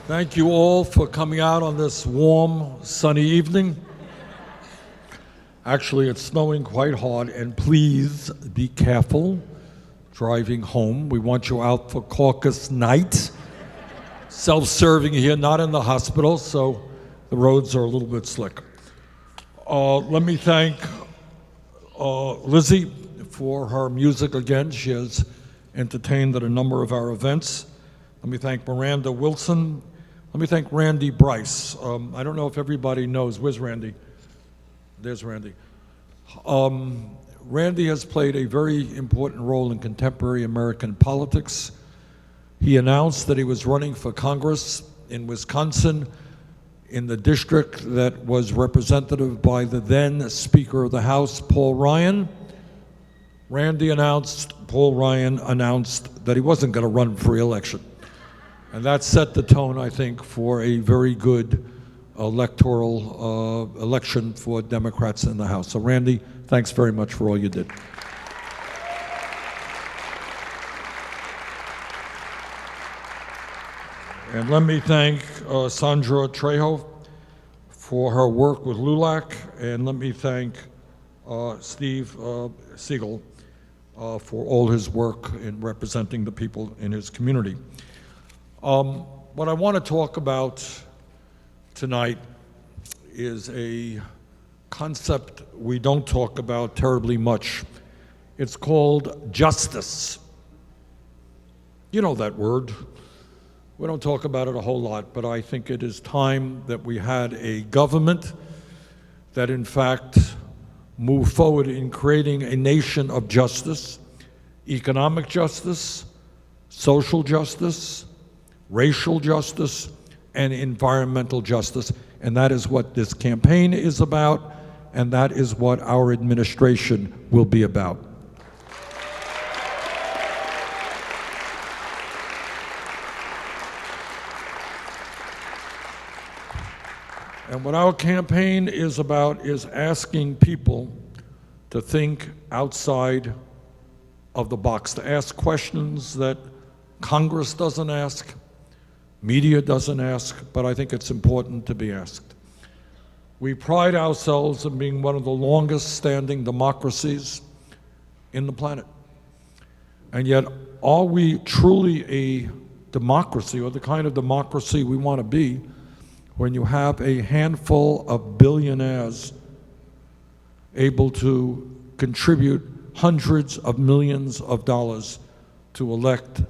Thank you all for coming out on this warm, sunny evening. Actually, it's snowing quite hard, and please be careful driving home. We want you out for caucus night. Self-serving here, not in the hospital, so the roads are a little bit slick. Let me thank Lizzie for her music again. She has entertained at a number of our events. Let me thank Miranda Wilson. Let me thank Randy Bryce. I don't know if everybody knows. Where's Randy? There's Randy. Randy has played a very important role in contemporary American politics. He announced that he was running for Congress in Wisconsin in the district that was represented by the then Speaker of the House, Paul Ryan. Paul Ryan announced that he wasn't going to run for re-election. And that set the tone, I think, for a very good electoral election for Democrats in the House. So Randy, thanks very much for all you did. And let me thank Sandra Trejo for her work with LULAC, and let me thank Steve Siegel for all his work in representing the people in his community. What I want to talk about tonight is a concept we don't talk about terribly much. It's called justice. You know that word. We don't talk about it a whole lot, but I think it is time that we had a government that in fact moved forward in creating a nation of justice, economic justice, social justice, racial justice, and environmental justice. And that is what this campaign is about, and that is what our administration will be about. And what our campaign is about is asking people to think outside of the box, to ask questions that Congress doesn't ask, media doesn't ask, but I think it's important to be asked. We pride ourselves in being one of the longest standing democracies in the planet. And yet, are we truly a democracy, or the kind of democracy we want to be, when you have a handful of billionaires able to contribute hundreds of millions of dollars to elect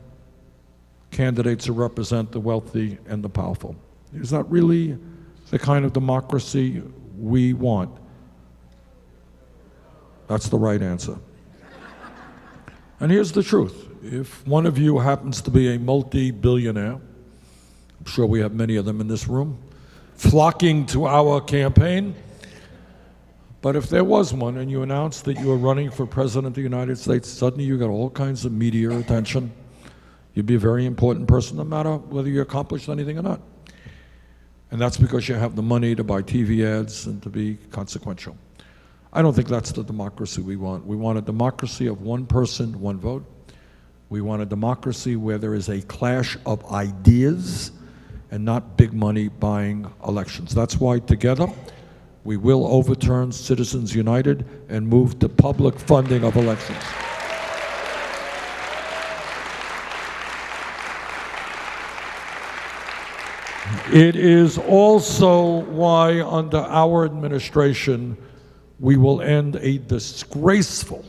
candidates who represent the wealthy and the powerful? Is that really the kind of democracy we want? That's the right answer. And here's the truth. If one of you happens to be a multi-billionaire, I'm sure we have many of them in this room, flocking to our campaign, but if there was one and you announced that you were running for president of the United States, suddenly you got all kinds of media attention. You'd be a very important person no matter whether you accomplished anything or not. And that's because you have the money to buy TV ads and to be consequential. I don't think that's the democracy we want. We want a democracy of one person, one vote. We want a democracy where there is a clash of ideas and not big money buying elections. That's why together we will overturn Citizens United and move to public funding of elections. It is also why under our administration we will end a disgraceful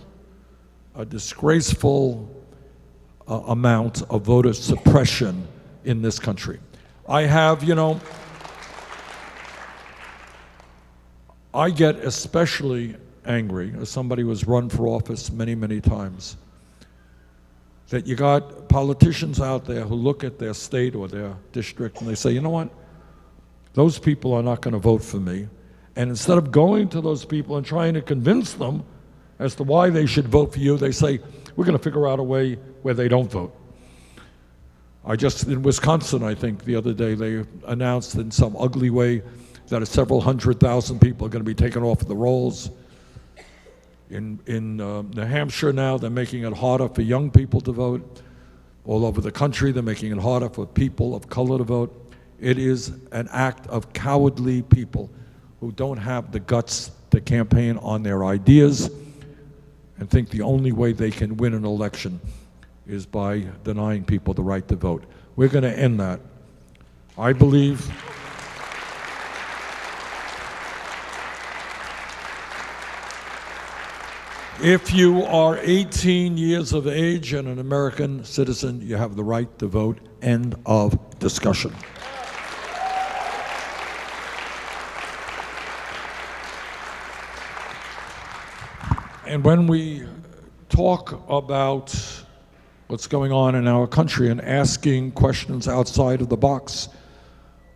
amount of voter suppression in this country. I get especially angry, as somebody who has run for office many, many times, that you got politicians out there who look at their state or their district and they say, you know what, those people are not going to vote for me. And instead of going to those people and trying to convince them as to why they should vote for you, they say, we're going to figure out a way where they don't vote. In Wisconsin, I think, the other day, they announced in some ugly way that several 100,000 people are going to be taken off the rolls. In New Hampshire now, they're making it harder for young people to vote. All over the country, they're making it harder for people of color to vote. It is an act of cowardly people who don't have the guts to campaign on their ideas and think the only way they can win an election is by denying people the right to vote. We're going to end that. I believe if you are 18 years of age and an American citizen, you have the right to vote. End of discussion. And when we talk about what's going on in our country and asking questions outside of the box,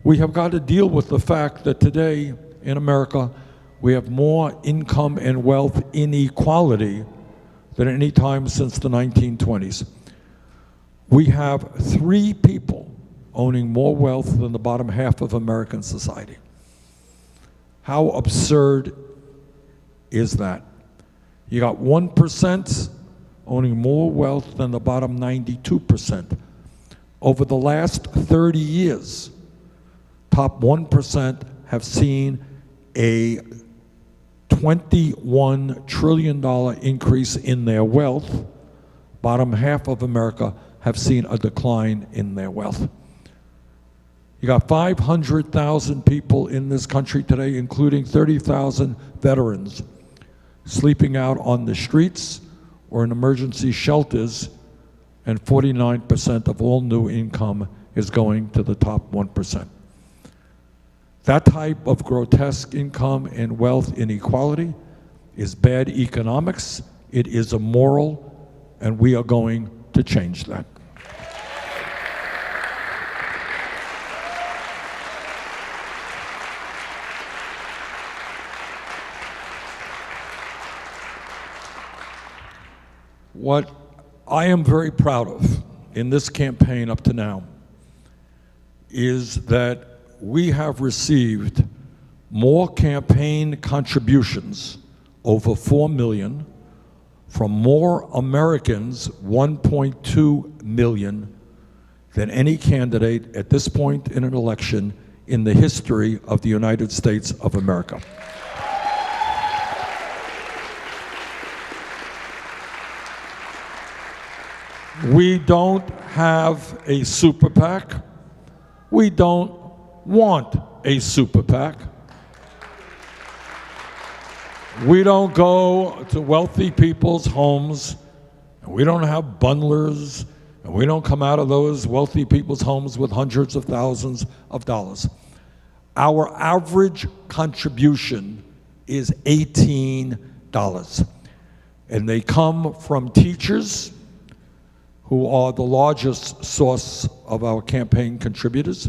we have got to deal with the fact that today in America, we have more income and wealth inequality than at any time since the 1920s. We have 3 people owning more wealth than the bottom half of American society. How absurd is that? You got 1% owning more wealth than the bottom 92%. Over the last 30 years, top 1% have seen a $21 trillion increase in their wealth. Bottom half of America have seen a decline in their wealth. You got 500,000 people in this country today, including 30,000 veterans, sleeping out on the streets or in emergency shelters, and 49% of all new income is going to the top 1%. That type of grotesque income and wealth inequality is bad economics, it is immoral, and we are going to change that. What I am very proud of in this campaign up to now is that we have received more campaign contributions, over 4 million, from more Americans, 1.2 million, than any candidate at this point in an election in the history of the United States of America. We don't have a super PAC. We don't want a super PAC. We don't go to wealthy people's homes, and we don't have bundlers, and we don't come out of those wealthy people's homes with hundreds of thousands of dollars. Our average contribution is $18, and they come from teachers, who are the largest source of our campaign contributors.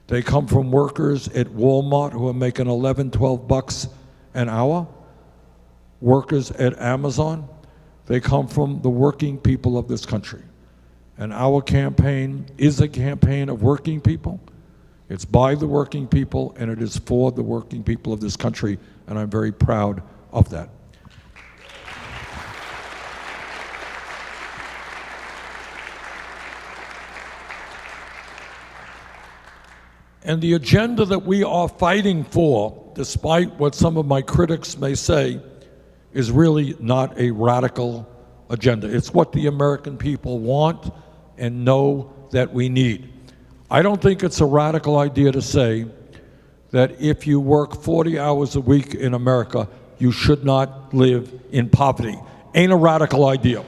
They come from workers at Walmart who are making 11, 12 bucks an hour, workers at Amazon. They come from the working people of this country. And our campaign is a campaign of working people. It's by the working people, and it is for the working people of this country, and I'm very proud of that. And the agenda that we are fighting for, despite what some of my critics may say, is really not a radical agenda. It's what the American people want and know that we need. I don't think it's a radical idea to say that if you work 40 hours a week in America, you should not live in poverty. Ain't a radical idea.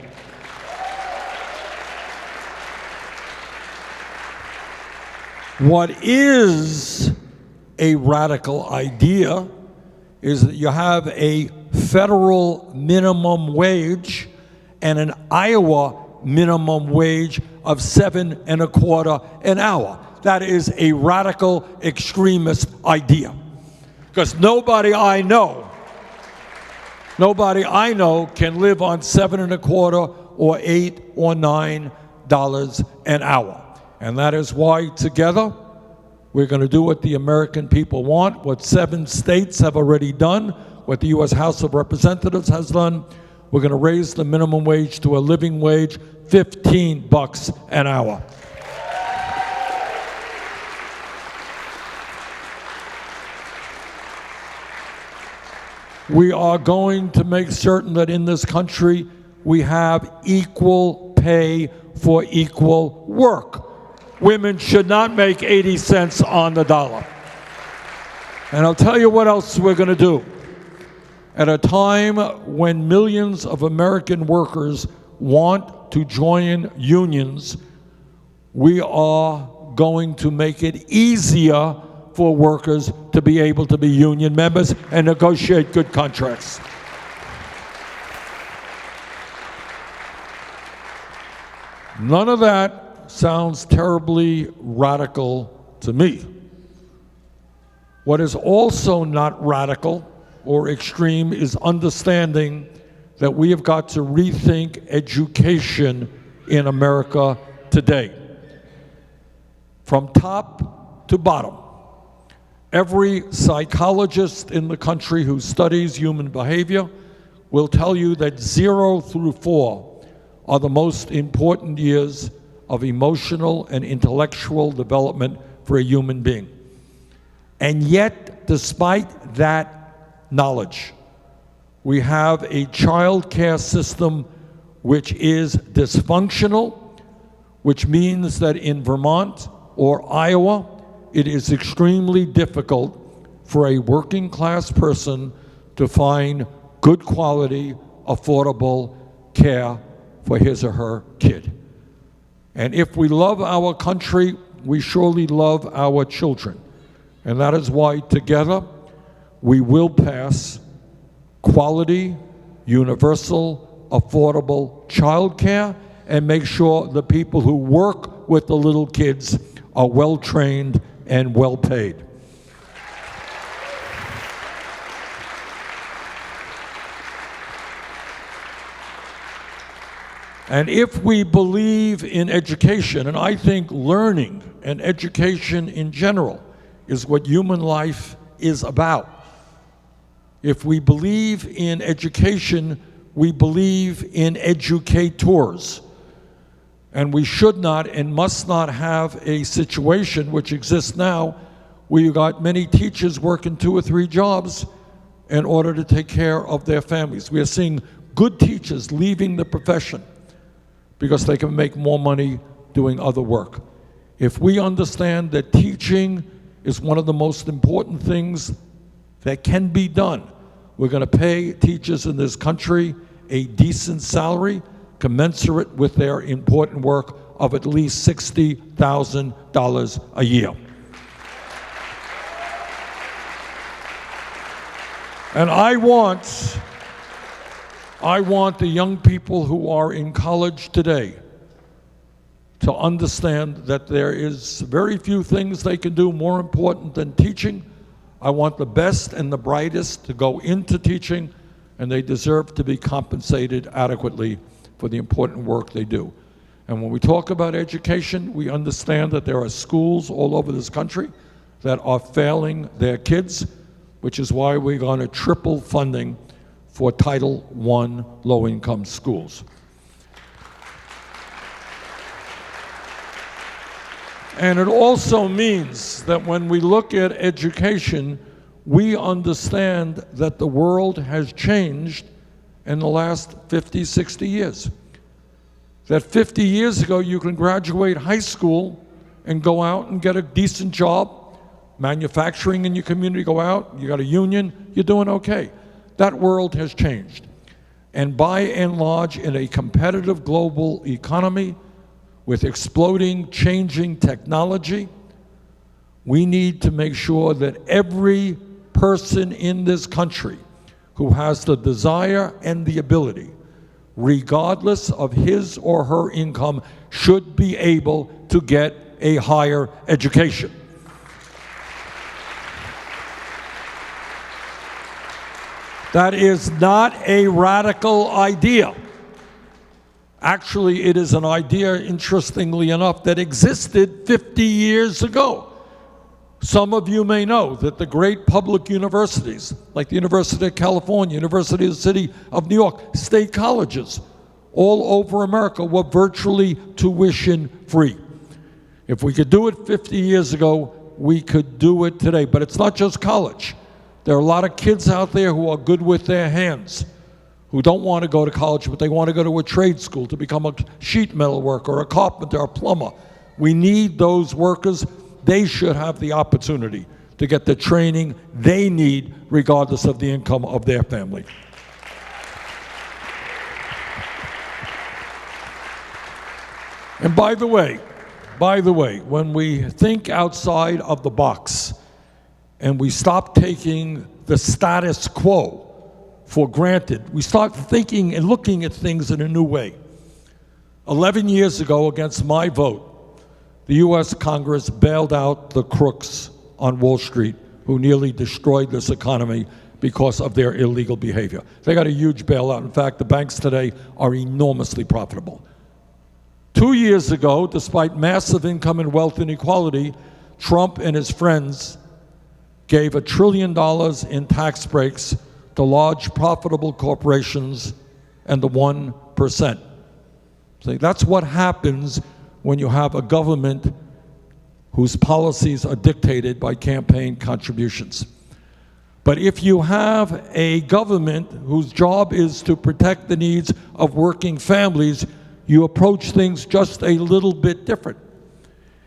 What is a radical idea is that you have a federal minimum wage and an Iowa minimum wage of $7.25 an hour. That is a radical extremist idea. Because nobody I know can live on $7.25 or $8 or $9 an hour. And that is why together we're going to do what the American people want, what 7 states have already done, what the U.S. House of Representatives has done. We're going to raise the minimum wage to a living wage, 15 bucks an hour. We are going to make certain that in this country we have equal pay for equal work. Women should not make 80 cents on the dollar. And I'll tell you what else we're going to do. At a time when millions of American workers want to join unions, we are going to make it easier for workers to be able to be union members and negotiate good contracts. None of that sounds terribly radical to me. What is also not radical or extreme is understanding that we have got to rethink education in America today. From top to bottom, every psychologist in the country who studies human behavior will tell you that 0 through 4 are the most important years of emotional and intellectual development for a human being. And yet, despite that knowledge, we have a child care system which is dysfunctional, which means that in Vermont or Iowa, it is extremely difficult for a working class person to find good quality, affordable care for his or her kid. And if we love our country, we surely love our children. And that is why together we will pass quality, universal, affordable child care and make sure the people who work with the little kids are well trained and well paid. And if we believe in education, and I think learning and education in general is what human life is about. If we believe in education, we believe in educators. And we should not and must not have a situation which exists now where you got many teachers working 2 or 3 jobs in order to take care of their families. We are seeing good teachers leaving the profession because they can make more money doing other work. If we understand that teaching is one of the most important things that can be done, we're going to pay teachers in this country a decent salary commensurate with their important work of at least $60,000 a year. And I want the young people who are in college today to understand that there is very few things they can do more important than teaching. I want the best and the brightest to go into teaching, and they deserve to be compensated adequately for the important work they do. And when we talk about education, we understand that there are schools all over this country that are failing their kids, which is why we're going to triple funding for Title I low-income schools. And it also means that when we look at education, we understand that the world has changed in the last 50, 60 years. That 50 years ago, you can graduate high school and go out and get a decent job, manufacturing in your community, go out, you got a union, you're doing okay. That world has changed. And by and large, in a competitive global economy with exploding, changing technology, we need to make sure that every person in this country who has the desire and the ability, regardless of his or her income, should be able to get a higher education. That is not a radical idea. Actually, it is an idea, interestingly enough, that existed 50 years ago. Some of you may know that the great public universities, like the University of California, University of the City of New York, state colleges, all over America were virtually tuition-free. If we could do it 50 years ago, we could do it today. But it's not just college. There are a lot of kids out there who are good with their hands, who don't want to go to college, but they want to go to a trade school to become a sheet metal worker or a carpenter or a plumber. We need those workers. They should have the opportunity to get the training they need regardless of the income of their family. And by the way, when we think outside of the box and we stop taking the status quo for granted, we start thinking and looking at things in a new way. 11 years ago, against my vote, the U.S. Congress bailed out the crooks on Wall Street who nearly destroyed this economy because of their illegal behavior. They got a huge bailout. In fact, the banks today are enormously profitable. 2 years ago, despite massive income and wealth inequality, Trump and his friends gave $1 trillion in tax breaks to large profitable corporations and the 1%. See, that's what happens when you have a government whose policies are dictated by campaign contributions. But if you have a government whose job is to protect the needs of working families, you approach things just a little bit different.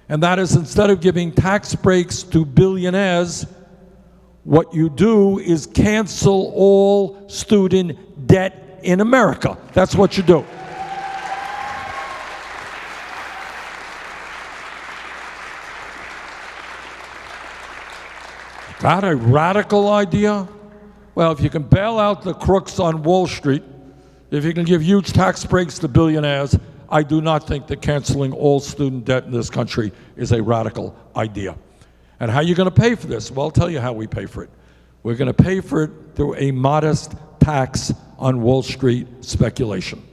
And that is, instead of giving tax breaks to billionaires, what you do is cancel all student debt in America. That's what you do. That a radical idea? Well, if you can bail out the crooks on Wall Street, if you can give huge tax breaks to billionaires, I do not think that canceling all student debt in this country is a radical idea. And how are you going to pay for this? Well, I'll tell you how we pay for it. We're going to pay for it through a modest tax on Wall Street speculation.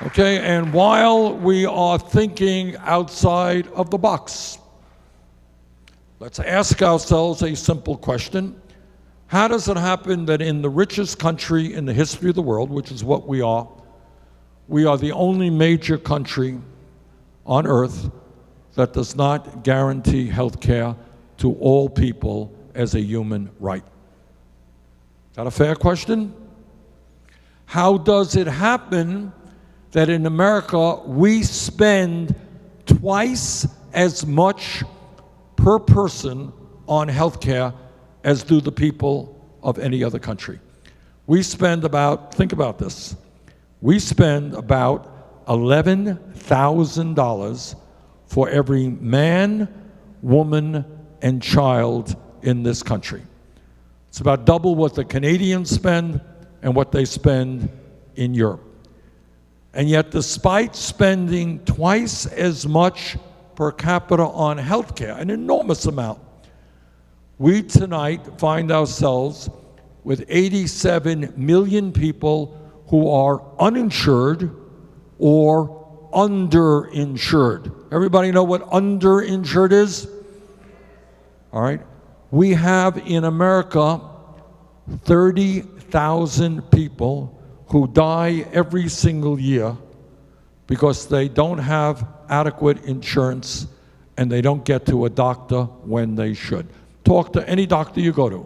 Okay, and while we are thinking outside of the box, let's ask ourselves a simple question. How does it happen that in the richest country in the history of the world, which is what we are the only major country on earth that does not guarantee health care to all people as a human right? Is that a fair question? How does it happen that in America we spend twice as much per person on health care as do the people of any other country? We spend about, think about this, we spend about $11,000 for every man, woman, and child in this country. It's about double what the Canadians spend and what they spend in Europe. And yet, despite spending twice as much per capita on health care, an enormous amount, we tonight find ourselves with 87 million people who are uninsured or underinsured. Everybody know what underinsured is? All right. We have in America 30,000 people who die every single year because they don't have adequate insurance and they don't get to a doctor when they should. Talk to any doctor you go to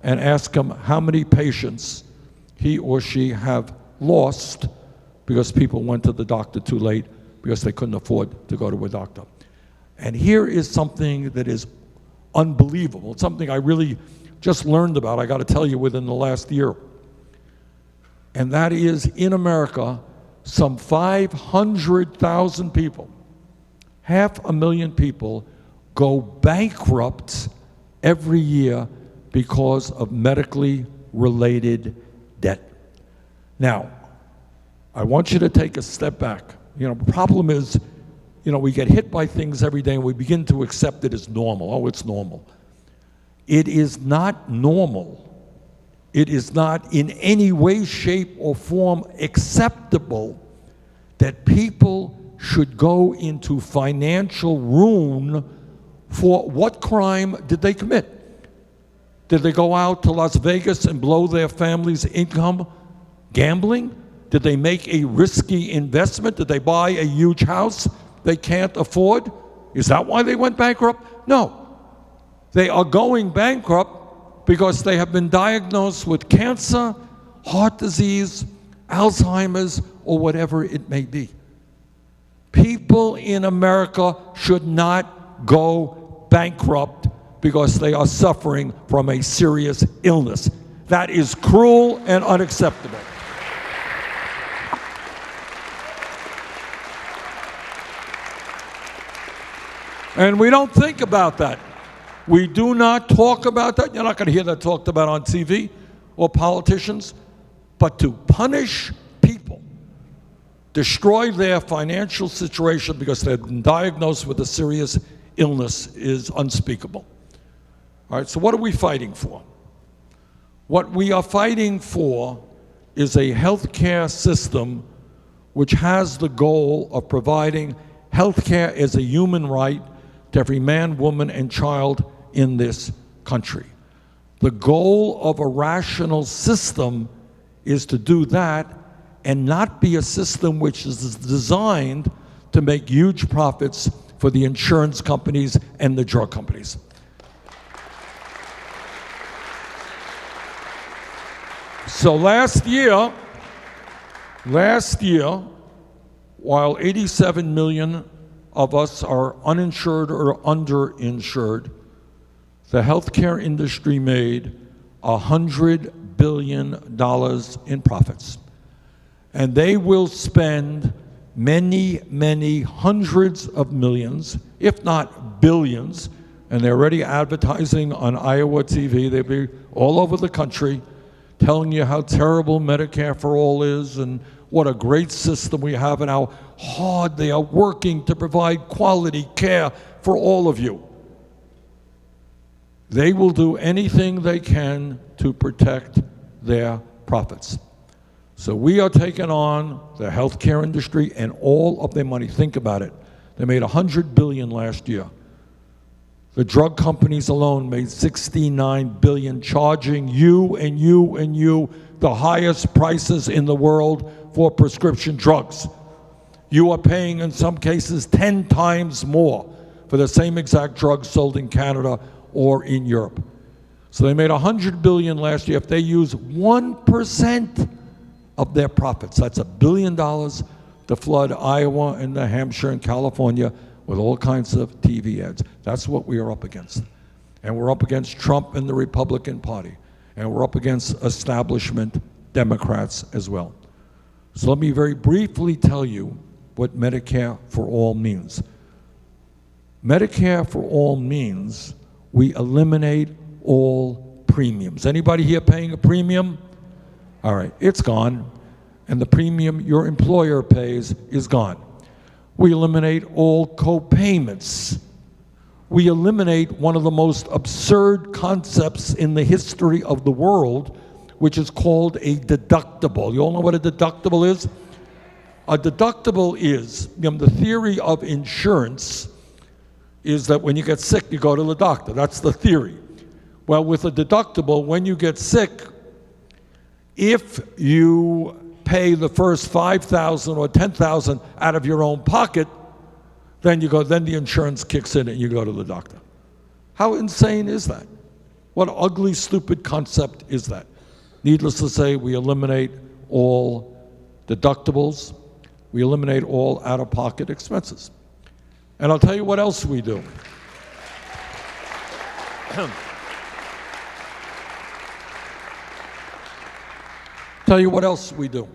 and ask him how many patients he or she have lost because people went to the doctor too late because they couldn't afford to go to a doctor. And here is something that is unbelievable. It's something I really just learned about, I got to tell you, within the last year. And that is, in America, some 500,000 people, 500,000 people, go bankrupt every year because of medically related debt. Now, I want you to take a step back. The problem is, we get hit by things every day and we begin to accept it as normal. Oh, it's normal. It is not normal. It is not in any way, shape, or form acceptable that people should go into financial ruin. For what crime did they commit? Did they go out to Las Vegas and blow their family's income gambling? Did they make a risky investment? Did they buy a huge house they can't afford? Is that why they went bankrupt? No. They are going bankrupt because they have been diagnosed with cancer, heart disease, Alzheimer's, or whatever it may be. People in America should not go bankrupt because they are suffering from a serious illness. That is cruel and unacceptable. And we don't think about that. We do not talk about that. You're not going to hear that talked about on TV or politicians. But to punish people, destroy their financial situation because they've been diagnosed with a serious illness is unspeakable. All right, so what are we fighting for? What we are fighting for is a healthcare system which has the goal of providing healthcare as a human right to every man, woman, and child in this country. The goal of a rational system is to do that and not be a system which is designed to make huge profits for the insurance companies and the drug companies. So last year, while 87 million of us are uninsured or underinsured, the healthcare industry made $100 billion in profits. And they will spend many, many hundreds of millions, if not billions, and they're already advertising on Iowa TV. They'll be all over the country telling you how terrible Medicare for All is and what a great system we have and how hard they are working to provide quality care for all of you. They will do anything they can to protect their profits. So we are taking on the healthcare industry and all of their money. Think about it. They made $100 billion last year. The drug companies alone made $69 billion, charging you and you and you the highest prices in the world for prescription drugs. You are paying, in some cases, 10 times more for the same exact drugs sold in Canada or in Europe. So they made $100 billion last year. If they use 1% of their profits, that's $1 billion to flood Iowa and New Hampshire and California with all kinds of TV ads. That's what we are up against. And we're up against Trump and the Republican Party. And we're up against establishment Democrats as well. So let me very briefly tell you what Medicare for All means. Medicare for All means we eliminate all premiums. Anybody here paying a premium? All right, it's gone. And the premium your employer pays is gone. We eliminate all co-payments. We eliminate one of the most absurd concepts in the history of the world, which is called a deductible. You all know what a deductible is? A deductible is, the theory of insurance is that when you get sick, you go to the doctor. That's the theory. Well, with a deductible, when you get sick, if you pay the first $5,000 or $10,000 out of your own pocket, then the insurance kicks in and you go to the doctor. How insane is that? What ugly, stupid concept is that? Needless to say, we eliminate all deductibles. We eliminate all out-of-pocket expenses. And I'll tell you what else we do. Tell you what else we do.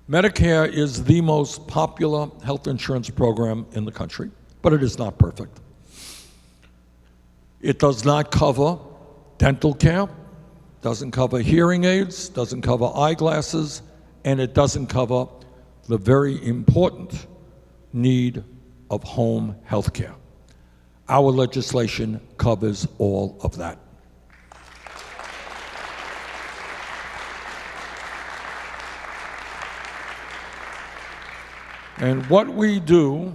Medicare is the most popular health insurance program in the country, but it is not perfect. It does not cover dental care, doesn't cover hearing aids, doesn't cover eyeglasses, and it doesn't cover the very important need of home health care. Our legislation covers all of that. And what we do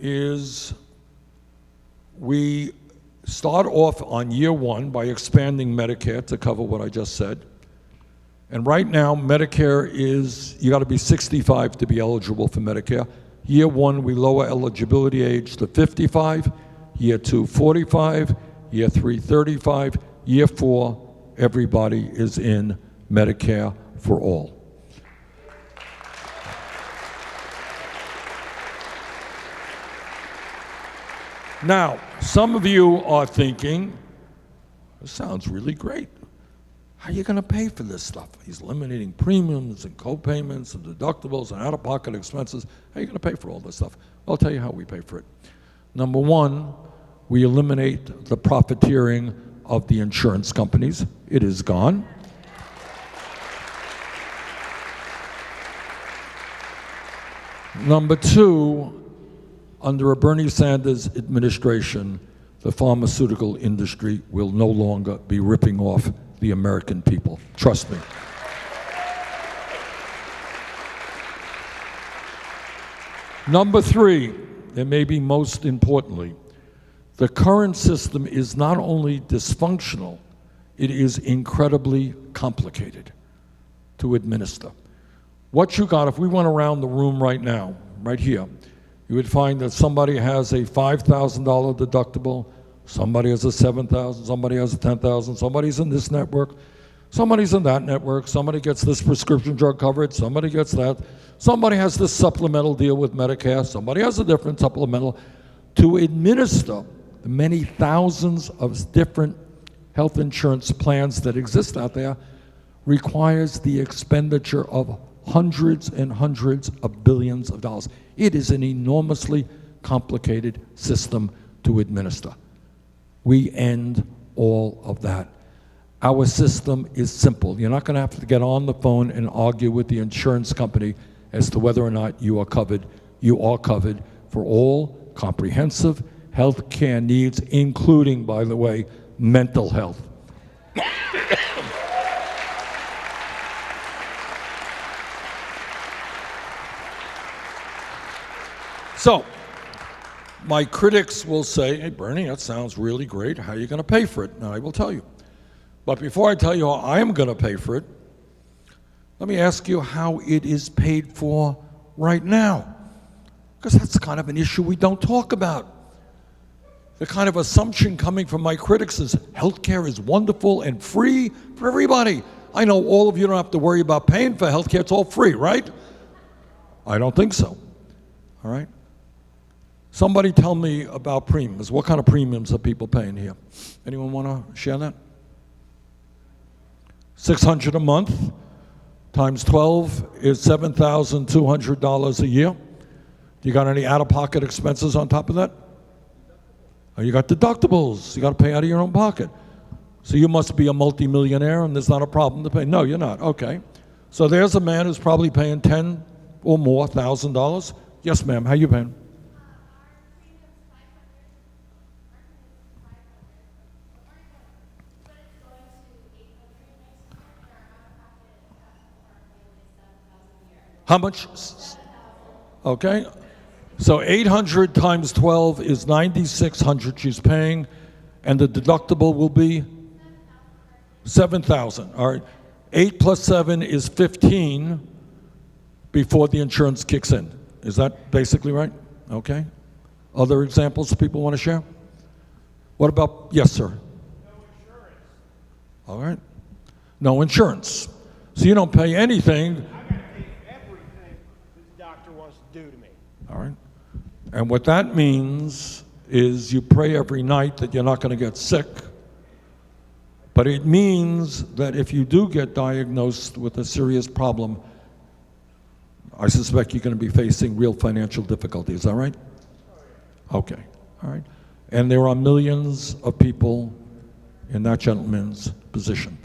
is we start off on year one by expanding Medicare to cover what I just said. And right now, Medicare is, you got to be 65 to be eligible for Medicare. Year 1, we lower eligibility age to 55. Year 2, 45. Year 3, 35. Year 4, everybody is in Medicare for all. Now, some of you are thinking, this sounds really great. How are you going to pay for this stuff? He's eliminating premiums and co-payments and deductibles and out-of-pocket expenses. How are you going to pay for all this stuff? I'll tell you how we pay for it. Number one, we eliminate the profiteering of the insurance companies. It is gone. Number two, under a Bernie Sanders administration, the pharmaceutical industry will no longer be ripping off the American people. Trust me. Number three, and maybe most importantly, the current system is not only dysfunctional, it is incredibly complicated to administer. What you got, if we went around the room right now, right here, you would find that somebody has a $5,000 deductible, somebody has a $7,000, somebody has a $10,000, somebody's in this network, somebody's in that network, somebody gets this prescription drug coverage, somebody gets that, somebody has this supplemental deal with Medicare, somebody has a different supplemental. To administer the many thousands of different health insurance plans that exist out there requires the expenditure of hundreds and hundreds of billions of dollars. It is an enormously complicated system to administer. We end all of that. Our system is simple. You're not going to have to get on the phone and argue with the insurance company as to whether or not you are covered. You are covered for all comprehensive health care needs, including, by the way, mental health. So, my critics will say, hey, Bernie, that sounds really great. How are you going to pay for it? Now, I will tell you. But before I tell you how I am going to pay for it, let me ask you how it is paid for right now. Because that's kind of an issue we don't talk about. The kind of assumption coming from my critics is healthcare is wonderful and free for everybody. I know all of you don't have to worry about paying for healthcare. It's all free, right? I don't think so. All right? Somebody tell me about premiums. What kind of premiums are people paying here? Anyone want to share that? $600 a month times 12 is $7,200 a year. You got any out-of-pocket expenses on top of that? Oh, you got deductibles. You got to pay out of your own pocket. So you must be a multimillionaire and there's not a problem to pay. No, you're not. Okay. So there's a man who's probably paying $10,000 or more. Yes, ma'am. How you paying? How much? Okay. So 800 times 12 is 9,600 she's paying, and the deductible will be 7,000. All right. 8 plus 7 is 15 before the insurance kicks in. Is that basically right? Okay. Other examples people want to share? What about, yes, sir? No insurance. All right. No insurance. So you don't pay anything. I got to pay everything the doctor wants to do to me. All right. And what that means is you pray every night that you're not going to get sick. But it means that if you do get diagnosed with a serious problem, I suspect you're going to be facing real financial difficulty. Is that right? Okay. All right. And there are millions of people in that gentleman's position.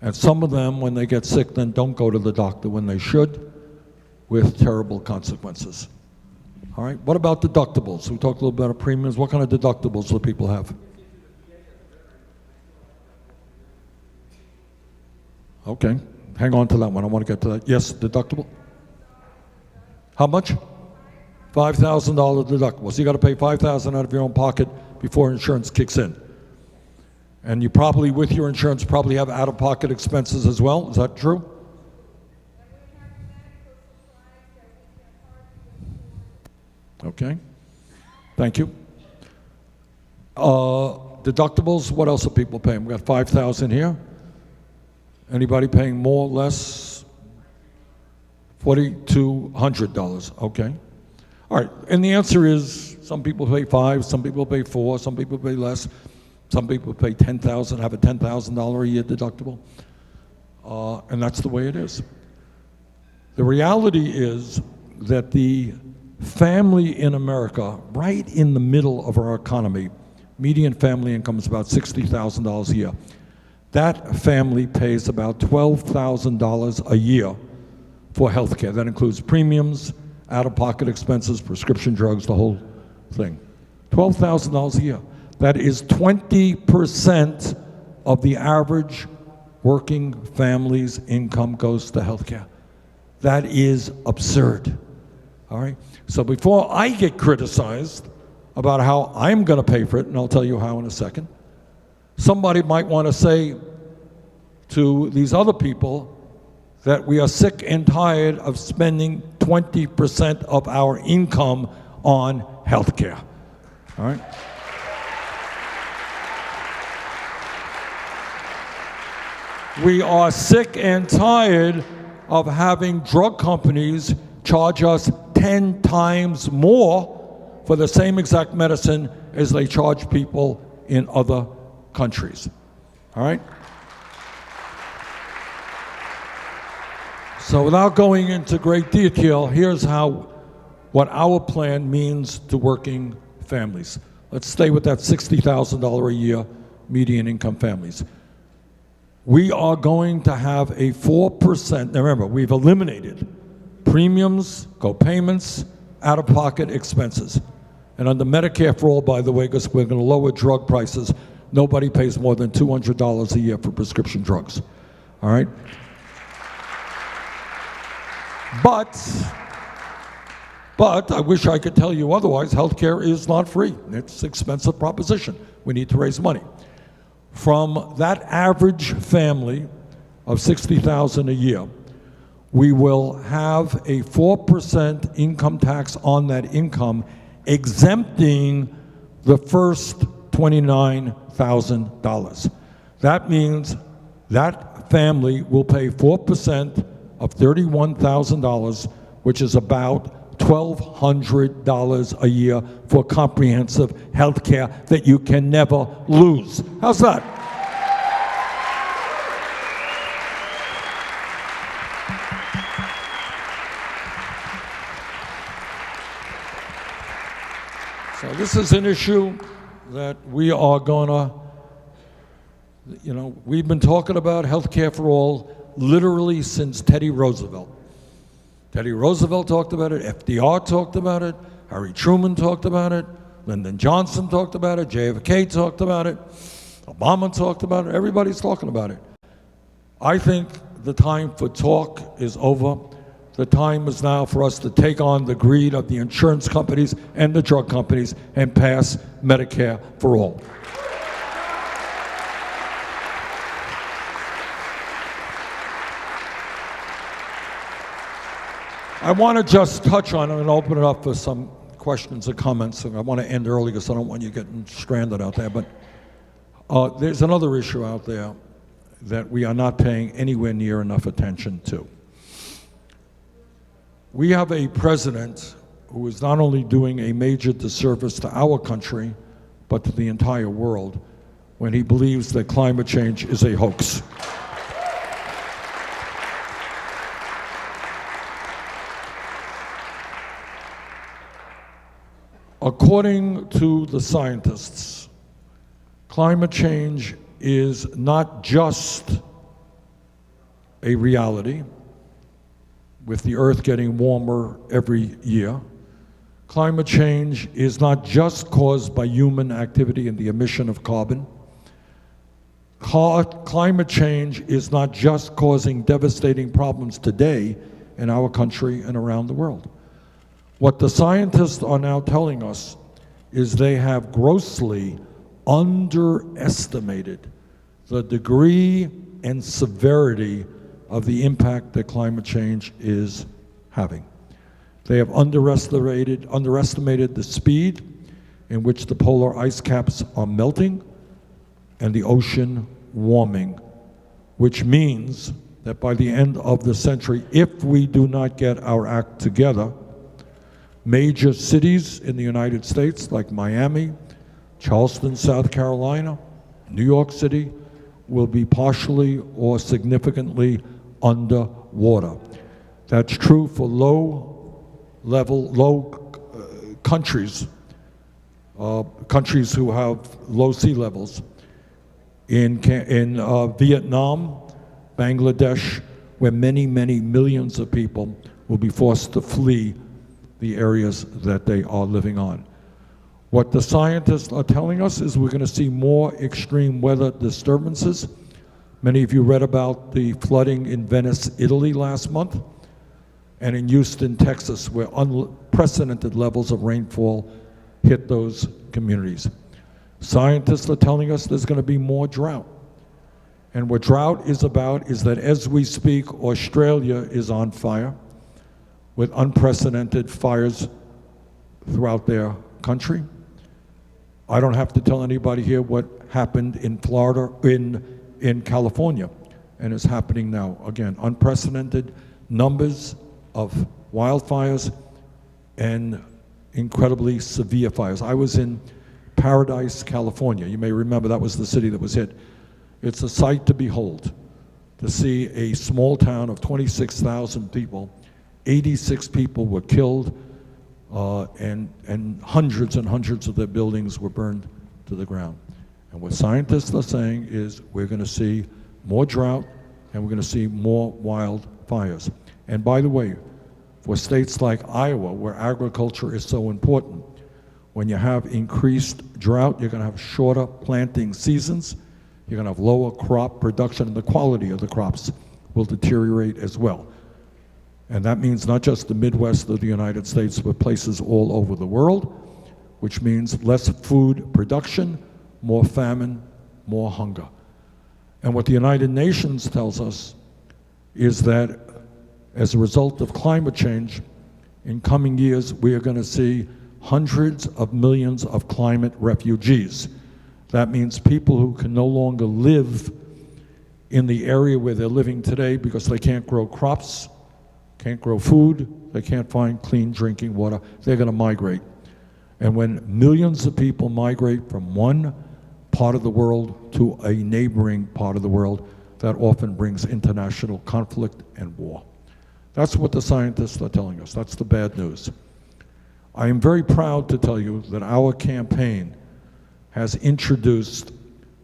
And some of them, when they get sick, then don't go to the doctor when they should, with terrible consequences. All right. What about deductibles? We talked a little bit about premiums. What kind of deductibles do people have? Okay. Hang on to that one. I want to get to that. Yes, deductible. How much? $5,000 deductible. So you got to pay $5,000 out of your own pocket before insurance kicks in. And you probably, with your insurance, probably have out-of-pocket expenses as well. Is that true? Okay? Thank you. Deductibles, what else are people paying? We got $5,000 here. Anybody paying more, less? $4,200, okay. All right, and the answer is some people pay 5, some people pay 4, some people pay less, some people pay $10,000, have a $10,000 a year deductible, and that's the way it is. The reality is that the family in America, right in the middle of our economy, median family income is about $60,000 a year. That family pays about $12,000 a year for health care. That includes premiums, out-of-pocket expenses, prescription drugs, the whole thing. $12,000 a year. That is 20% of the average working family's income goes to health care. That is absurd. All right? So before I get criticized about how I'm going to pay for it, and I'll tell you how in a second, somebody might want to say to these other people that we are sick and tired of spending 20% of our income on health care. All right? We are sick and tired of having drug companies charge us 10 times more for the same exact medicine as they charge people in other countries. All right? So without going into great detail, here's what our plan means to working families. Let's stay with that $60,000 a year median income families. We are going to have a 4%, now remember, we've eliminated premiums, co-payments, out-of-pocket expenses. And under Medicare for All, by the way, because we're going to lower drug prices, nobody pays more than $200 a year for prescription drugs. All right? But I wish I could tell you otherwise. Healthcare is not free. It's an expensive proposition. We need to raise money. From that average family of $60,000 a year, we will have a 4% income tax on that income, exempting the first $29,000. That means that family will pay 4% of $31,000, which is about $1,200 a year for comprehensive health care that you can never lose. How's that? So this is an issue that we are gonna, we've been talking about health care for all literally since Teddy Roosevelt. Teddy Roosevelt talked about it, FDR talked about it, Harry Truman talked about it, Lyndon Johnson talked about it, JFK talked about it, Obama talked about it, everybody's talking about it. I think the time for talk is over. The time is now for us to take on the greed of the insurance companies and the drug companies and pass Medicare for all. I want to just touch on it and open it up for some questions or comments. I want to end early because I don't want you getting stranded out there. But there's another issue out there that we are not paying anywhere near enough attention to. We have a president who is not only doing a major disservice to our country, but to the entire world when he believes that climate change is a hoax. According to the scientists, climate change is not just a reality, with the Earth getting warmer every year. Climate change is not just caused by human activity and the emission of carbon. Climate change is not just causing devastating problems today in our country and around the world. What the scientists are now telling us is they have grossly underestimated the degree and severity of the impact that climate change is having. They have underestimated the speed in which the polar ice caps are melting and the ocean warming, which means that by the end of the century, if we do not get our act together, major cities in the United States like Miami, Charleston, South Carolina, New York City will be partially or significantly underwater. That's true for countries, countries who have low sea levels. In Vietnam, Bangladesh, where many, many millions of people will be forced to flee the areas that they are living on. What the scientists are telling us is we're going to see more extreme weather disturbances. Many of you read about the flooding in Venice, Italy last month, and in Houston, Texas, where unprecedented levels of rainfall hit those communities. Scientists are telling us there's going to be more drought. And what drought is about is that as we speak, Australia is on fire with unprecedented fires throughout their country. I don't have to tell anybody here what happened in Florida, in California, and is happening now. Again, unprecedented numbers of wildfires and incredibly severe fires. I was in Paradise, California. You may remember that was the city that was hit. It's a sight to behold, to see a small town of 26,000 people, 86 people were killed, and hundreds and hundreds of their buildings were burned to the ground. And what scientists are saying is we're going to see more drought and we're going to see more wildfires. And by the way, for states like Iowa, where agriculture is so important, when you have increased drought, you're going to have shorter planting seasons, you're going to have lower crop production, and the quality of the crops will deteriorate as well. And that means not just the Midwest of the United States, but places all over the world, which means less food production, more famine, more hunger. And what the United Nations tells us is that as a result of climate change, in coming years, we are going to see hundreds of millions of climate refugees. That means people who can no longer live in the area where they're living today because they can't grow crops, can't grow food, they can't find clean drinking water. They're going to migrate. And when millions of people migrate from one part of the world to a neighboring part of the world, that often brings international conflict and war. That's what the scientists are telling us. That's the bad news. I am very proud to tell you that our campaign has introduced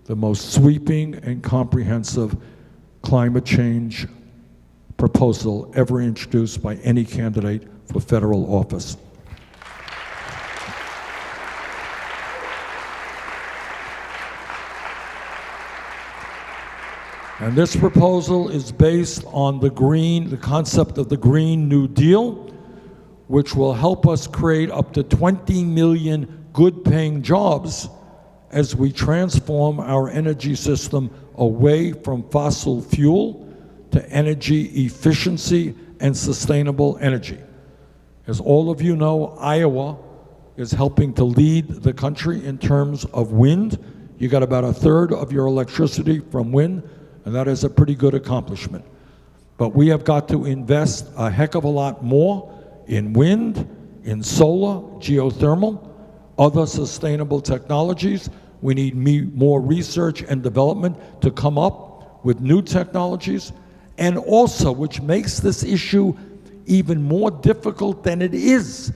the most sweeping and comprehensive climate change proposal ever introduced by any candidate for federal office. And this proposal is based on the concept of the Green New Deal, which will help us create up to 20 million good-paying jobs as we transform our energy system away from fossil fuel to energy efficiency and sustainable energy. As all of you know, Iowa is helping to lead the country in terms of wind. You got about a third of your electricity from wind, and that is a pretty good accomplishment. But we have got to invest a heck of a lot more in wind, in solar, geothermal, other sustainable technologies. We need more research and development to come up with new technologies. And also, which makes this issue even more difficult than it is,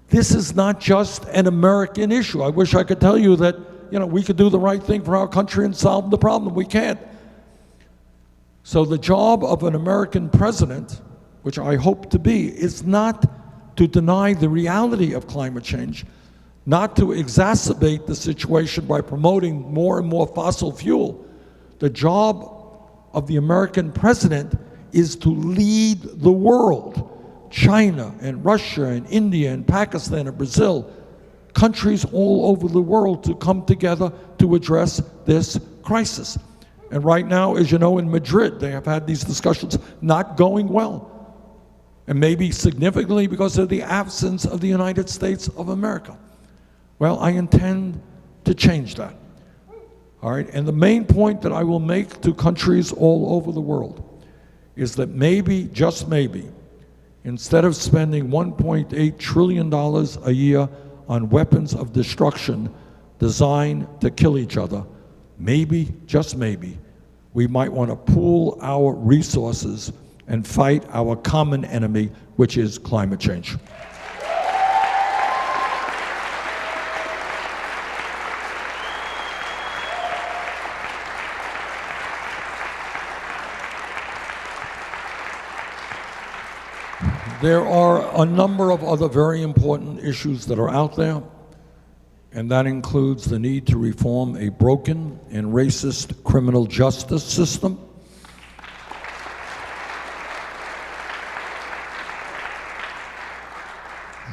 this is not just an American issue. I wish I could tell you that, we could do the right thing for our country and solve the problem. We can't. So the job of an American president, which I hope to be, is not to deny the reality of climate change, not to exacerbate the situation by promoting more and more fossil fuel. The job of the American president is to lead the world. China and Russia and India and Pakistan and Brazil, countries all over the world to come together to address this crisis. And right now, as you know, in Madrid, they have had these discussions not going well. and maybe significantly because of the absence of the United States of America. Well, I intend to change that. All right, and the main point that I will make to countries all over the world is that maybe, just maybe, instead of spending $1.8 trillion a year on weapons of destruction designed to kill each other, maybe, just maybe, we might want to pool our resources and fight our common enemy, which is climate change. There are a number of other very important issues that are out there, and that includes the need to reform a broken and racist criminal justice system,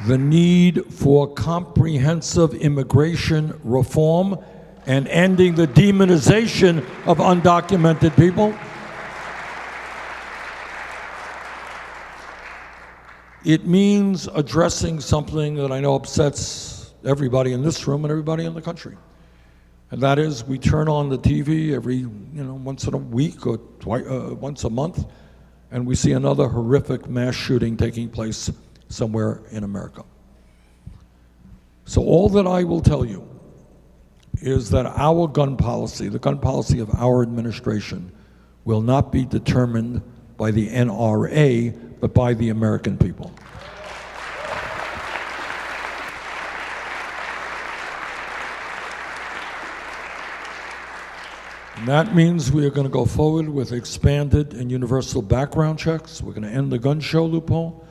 the need for comprehensive immigration reform and ending the demonization of undocumented people. It means addressing something that I know upsets everybody in this room and everybody in the country. And that is, we turn on the TV every, once in a week or once a month, and we see another horrific mass shooting taking place somewhere in America. So all that I will tell you is that our gun policy, the gun policy of our administration, will not be determined by the NRA, but by the American people. And that means we are going to go forward with expanded and universal background checks. We're going to end the gun show loophole.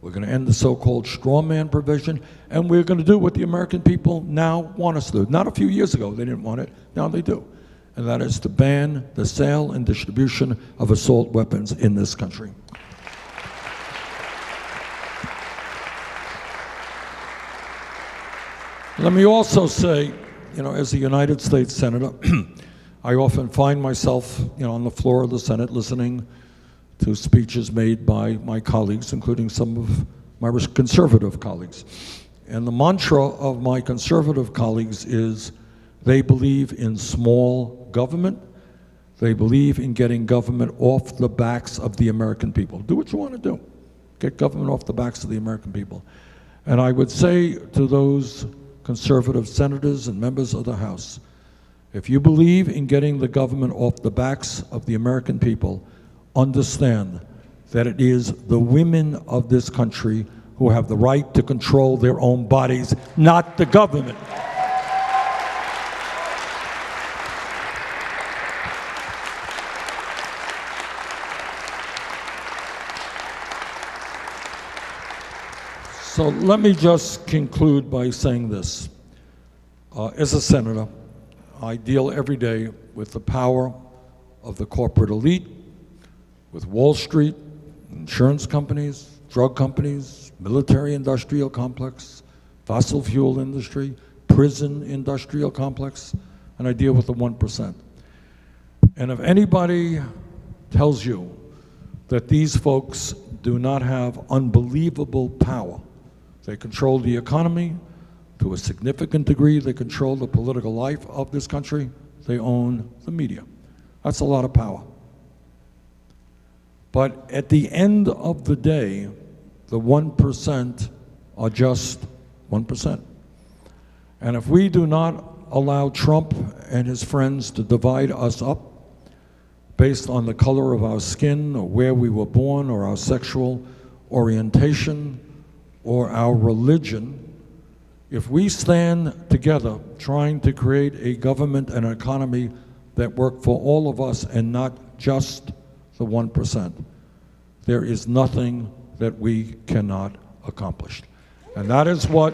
We're going to end the so-called straw man provision. And we're going to do what the American people now want us to do. Not a few years ago they didn't want it. Now they do. And that is to ban the sale and distribution of assault weapons in this country. Let me also say, as a United States Senator, I often find myself, on the floor of the Senate listening to speeches made by my colleagues, including some of my conservative colleagues. And the mantra of my conservative colleagues is they believe in small government. They believe in getting government off the backs of the American people. Do what you want to do. Get government off the backs of the American people. And I would say to those conservative senators and members of the House, if you believe in getting the government off the backs of the American people, understand that it is the women of this country who have the right to control their own bodies, not the government. So let me just conclude by saying this. As a senator, I deal every day with the power of the corporate elite, with Wall Street, insurance companies, drug companies, military-industrial complex, fossil fuel industry, prison industrial complex, and I deal with the 1%. And if anybody tells you that these folks do not have unbelievable power, they control the economy to a significant degree, they control the political life of this country, they own the media. That's a lot of power. But at the end of the day, the 1% are just 1%. And if we do not allow Trump and his friends to divide us up based on the color of our skin or where we were born or our sexual orientation or our religion, if we stand together trying to create a government and an economy that work for all of us and not just the 1%, there is nothing that we cannot accomplish. And that is what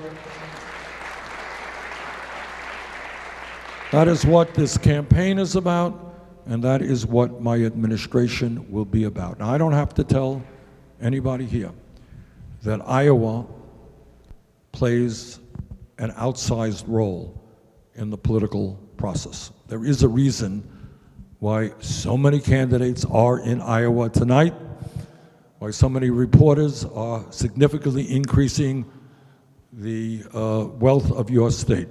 this campaign is about, and that is what my administration will be about. Now, I don't have to tell anybody here that Iowa plays an outsized role in the political process. There is a reason why so many candidates are in Iowa tonight. why so many reporters are significantly increasing the wealth of your state.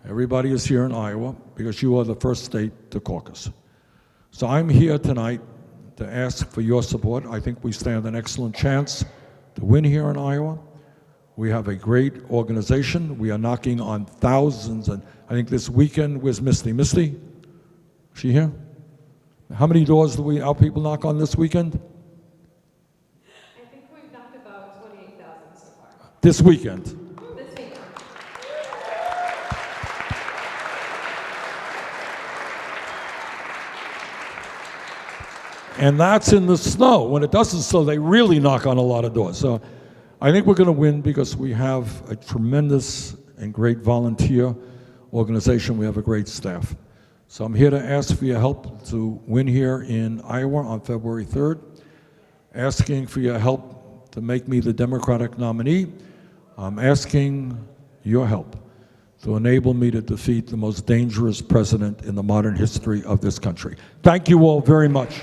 Everybody is here in Iowa because you are the first state to caucus. So I'm here tonight to ask for your support. I think we stand an excellent chance to win here in Iowa. We have a great organization. We are knocking on thousands, and I think this weekend, where's Misty? Misty? Is she here? How many doors do our people knock on this weekend? I think we've knocked about 28,000 so far. This weekend. This weekend. And that's in the snow. When it doesn't snow, they really knock on a lot of doors. So I think we're going to win because we have a tremendous and great volunteer organization. We have a great staff. So I'm here to ask for your help to win here in Iowa on February 3rd, asking for your help to make me the Democratic nominee. I'm asking your help to enable me to defeat the most dangerous president in the modern history of this country. Thank you all very much.